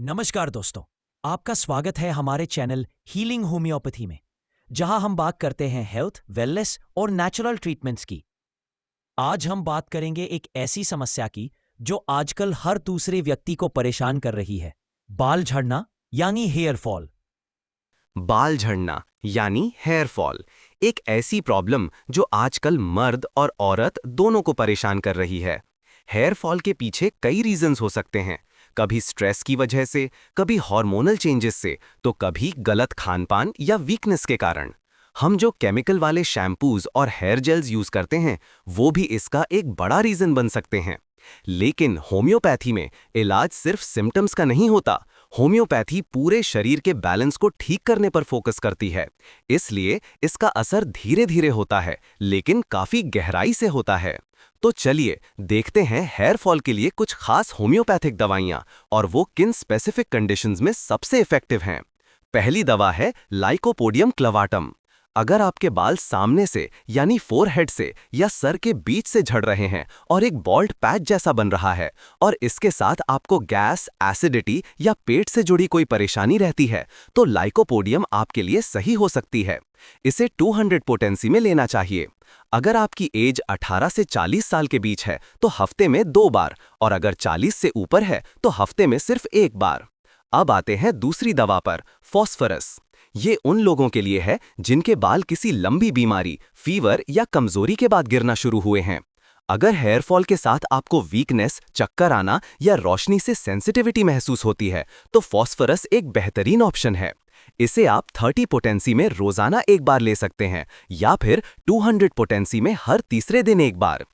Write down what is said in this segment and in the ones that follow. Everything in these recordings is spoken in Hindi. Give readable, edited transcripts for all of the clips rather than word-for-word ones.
नमस्कार दोस्तों, आपका स्वागत है हमारे चैनल हीलिंग होम्योपैथी में, जहां हम बात करते हैं हेल्थ, वेलनेस और नेचुरल ट्रीटमेंट्स की। आज हम बात करेंगे एक ऐसी समस्या की जो आजकल हर दूसरे व्यक्ति को परेशान कर रही है, बाल झड़ना यानी हेयर फॉल। बाल झड़ना यानी हेयर फॉल एक ऐसी प्रॉब्लम जो आजकल मर्द और औरत दोनों को परेशान कर रही है। हेयर फॉल के पीछे कई रीजंस हो सकते हैं, कभी स्ट्रेस की वजह से, कभी हार्मोनल चेंजेस से, तो कभी गलत खानपान या वीकनेस के कारण। हम जो केमिकल वाले शैम्पूज और हेयर जेल्स यूज करते हैं वो भी इसका एक बड़ा रीजन बन सकते हैं। लेकिन होम्योपैथी में इलाज सिर्फ सिम्टम्स का नहीं होता। होम्योपैथी पूरे शरीर के बैलेंस को ठीक करने पर फोकस करती है, इसलिए इसका असर धीरे धीरे होता है लेकिन काफी गहराई से होता है। तो चलिए देखते हैं हेयर फॉल के लिए कुछ खास होम्योपैथिक दवाइयां और वो किन स्पेसिफिक कंडीशंस में सबसे इफेक्टिव हैं। पहली दवा है लाइकोपोडियम क्लवाटम। अगर आपके बाल सामने से यानी फोरहेड से या सर के बीच से झड़ रहे हैं और एक बॉल्ड पैच जैसा बन रहा है और इसके साथ आपको गैस, एसिडिटी या पेट से जुड़ी कोई परेशानी रहती है, तो लाइकोपोडियम आपके लिए सही हो सकती है। इसे 200 पोटेंसी में लेना चाहिए। अगर आपकी एज 18 से 40 साल के बीच है तो हफ्ते में 2 बार, और अगर 40 से ऊपर है तो हफ्ते में सिर्फ 1 बार। अब आते हैं दूसरी दवा पर, फॉस्फोरस। ये उन लोगों के लिए है जिनके बाल किसी लंबी बीमारी, फीवर या कमजोरी के बाद गिरना शुरू हुए हैं। अगर हेयर फॉल के साथ आपको वीकनेस, चक्कर आना या रोशनी से सेंसिटिविटी महसूस होती है तो फॉस्फोरस एक बेहतरीन ऑप्शन है। इसे आप 30 पोटेंसी में रोजाना 1 बार ले सकते हैं या फिर 200 पोटेंसी में हर तीसरे दिन 1 बार।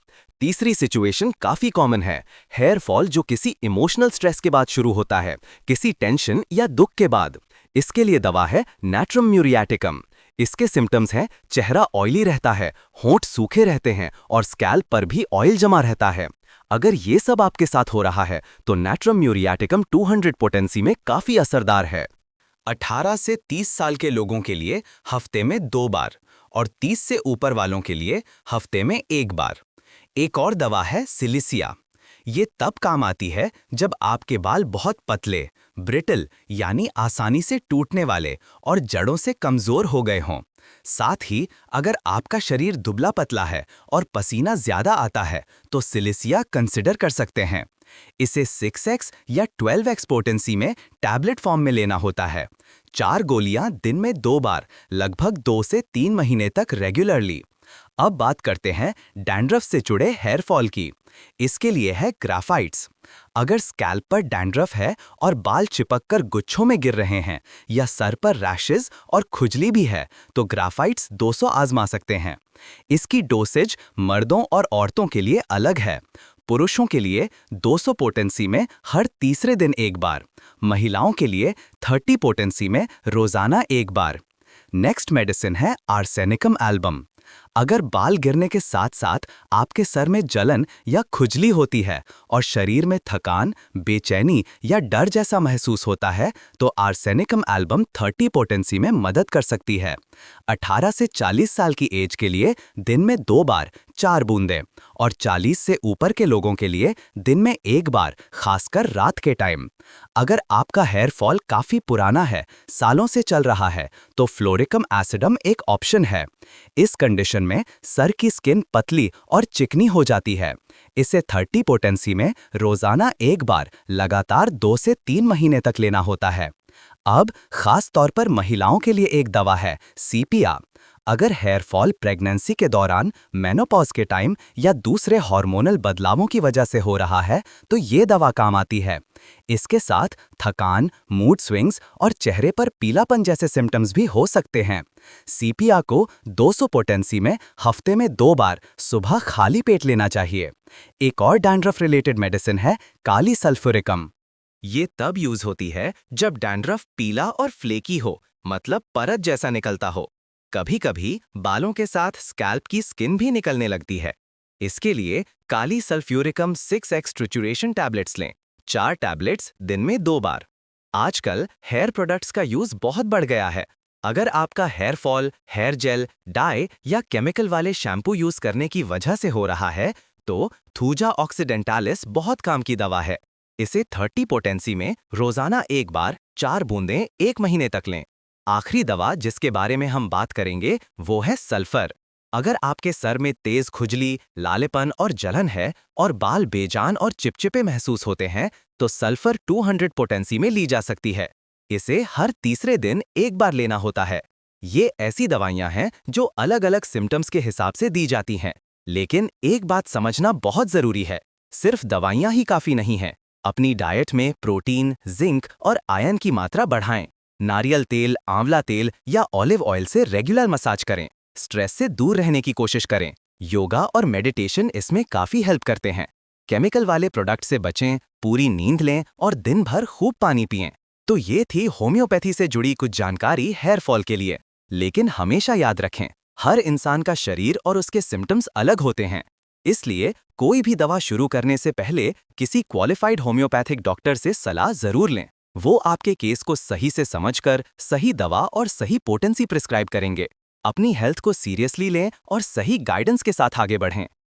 तीसरी सिचुएशन काफी कॉमन है, हेयर फॉल जो किसी इमोशनल स्ट्रेस के बाद शुरू होता है, किसी टेंशन या दुख के बाद। इसके लिए दवा है नैट्रम म्यूरियाटिकम। इसके सिम्टम्स हैं चेहरा ऑयली रहता है, होंठ सूखे रहते हैं और स्कैल्प पर भी ऑयल जमा रहता है। अगर ये सब आपके साथ हो रहा है तो नैट्रम म्यूरियाटिकम 200 पोटेंसी में काफी असरदार है। 18 से 30 साल के लोगों के लिए हफ्ते में 2 बार और 30 से ऊपर वालों के लिए हफ्ते में 1 बार। एक और दवा है सिलिसिया। ये तब काम आती है जब आपके बाल बहुत पतले, ब्रिटल यानी आसानी से टूटने वाले और जड़ों से कमजोर हो गए हों। साथ ही अगर आपका शरीर दुबला पतला है और पसीना ज्यादा आता है तो सिलिसिया कंसिडर कर सकते हैं। इसे 6x या 12x पोटेंसी में टैबलेट फॉर्म में लेना होता है। 4 गोलियां दिन में 2 बार, लगभग 2 से 3 महीने तक रेगुलरली। अब बात करते हैं डैंड्रफ से जुड़े हेयर फॉल की। इसके लिए है ग्राफाइट्स। अगर स्कैल्प पर डैंड्रफ है और बाल चिपककर गुच्छों में गिर रहे हैं या सर पर रैशेस और खुजली भी है तो ग्राफाइट्स 200 आजमा सकते हैं। इसकी डोसेज मर्दों और औरतों के लिए अलग है। पुरुषों के लिए 200 पोटेंसी में हर तीसरे दिन 1 बार, महिलाओं के लिए 30 पोटेंसी में रोजाना 1 बार। नेक्स्ट मेडिसिन है आर्सेनिकम एल्बम। अगर बाल गिरने के साथ साथ आपके सर में जलन या खुजली होती है और शरीर में थकान, बेचैनी या डर जैसा महसूस होता है तो आर्सेनिकम एल्बम 30 पोटेंसी में मदद कर सकती है। 18 से 40 साल की एज के लिए दिन में 2 बार 4 बूंदें और 40 से ऊपर के लोगों के लिए दिन में 1 बार, खासकर रात के टाइम। अगर आपका हेयर फॉल काफी पुराना है, सालों से चल रहा है, तो फ्लोरिकम एसिडम एक ऑप्शन है। इस कंडीशन में सर की स्किन पतली और चिकनी हो जाती है। इसे 30 पोटेंसी में रोजाना 1 बार लगातार 2 से 3 महीने तक लेना होता है। अब खास तौर पर महिलाओं के लिए एक दवा है सीपिया। अगर हेयर फॉल प्रेगनेंसी के दौरान, मेनोपॉज के टाइम या दूसरे हार्मोनल बदलावों की वजह से हो रहा है तो ये दवा काम आती है। इसके साथ थकान, मूड स्विंग्स और चेहरे पर पीलापन जैसे सिम्टम्स भी हो सकते हैं। सीपिया को 200 पोटेंसी में हफ्ते में 2 बार सुबह खाली पेट लेना चाहिए। एक और डैंड्रफ रिलेटेड मेडिसिन है काली सल्फ्यूरिकम। ये तब यूज होती है जब डैंड्रफ पीला और फ्लेकी हो, मतलब परत जैसा निकलता हो। कभी कभी बालों के साथ स्कैल्प की स्किन भी निकलने लगती है। इसके लिए काली सल्फ्यूरिकम 6x ट्रिचुरेशन टैबलेट्स लें, 4 टैबलेट्स दिन में 2 बार। आजकल हेयर प्रोडक्ट्स का यूज बहुत बढ़ गया है। अगर आपका hair fall hair gel, dye या केमिकल वाले शैम्पू यूज करने की वजह से हो रहा है तो थूजा ऑक्सीडेंटालिस बहुत काम की दवा है। इसे 30 पोटेंसी में रोजाना एक बार 4 बूंदें 1 महीने तक लें। आखिरी दवा जिसके बारे में हम बात करेंगे वो है सल्फर। अगर आपके सर में तेज खुजली, लालेपन और जलन है और बाल बेजान और चिपचिपे महसूस होते हैं, तो सल्फर 200 पोटेंसी में ली जा सकती है। इसे हर तीसरे दिन एक बार लेना होता है। ये ऐसी दवाइयां हैं जो अलग-अलग सिम्टम्स के हिसाब से दी जाती हैं। लेकिन एक बात समझना बहुत जरूरी है, सिर्फ दवाइयां ही काफी नहीं हैं। अपनी डाइट में प्रोटीन, जिंक और आयरन की मात्रा बढ़ाएं। नारियल तेल, आंवला तेल या ऑलिव ऑयल से रेगुलर मसाज करें। स्ट्रेस से दूर रहने की कोशिश करें। योगा और मेडिटेशन इसमें काफी हेल्प करते हैं। केमिकल वाले प्रोडक्ट से बचें, पूरी नींद लें और दिन भर खूब पानी पिएं। तो ये थी होम्योपैथी से जुड़ी कुछ जानकारी हेयर फॉल के लिए। लेकिन हमेशा याद रखें, हर इंसान का शरीर और उसके सिम्टम्स अलग होते हैं। इसलिए कोई भी दवा शुरू करने से पहले किसी क्वालिफाइड होम्योपैथिक डॉक्टर से सलाह जरूर लें। वो आपके केस को सही से समझकर सही दवा और सही पोटेंसी प्रिस्क्राइब करेंगे। अपनी हेल्थ को सीरियसली लें और सही गाइडेंस के साथ आगे बढ़ें।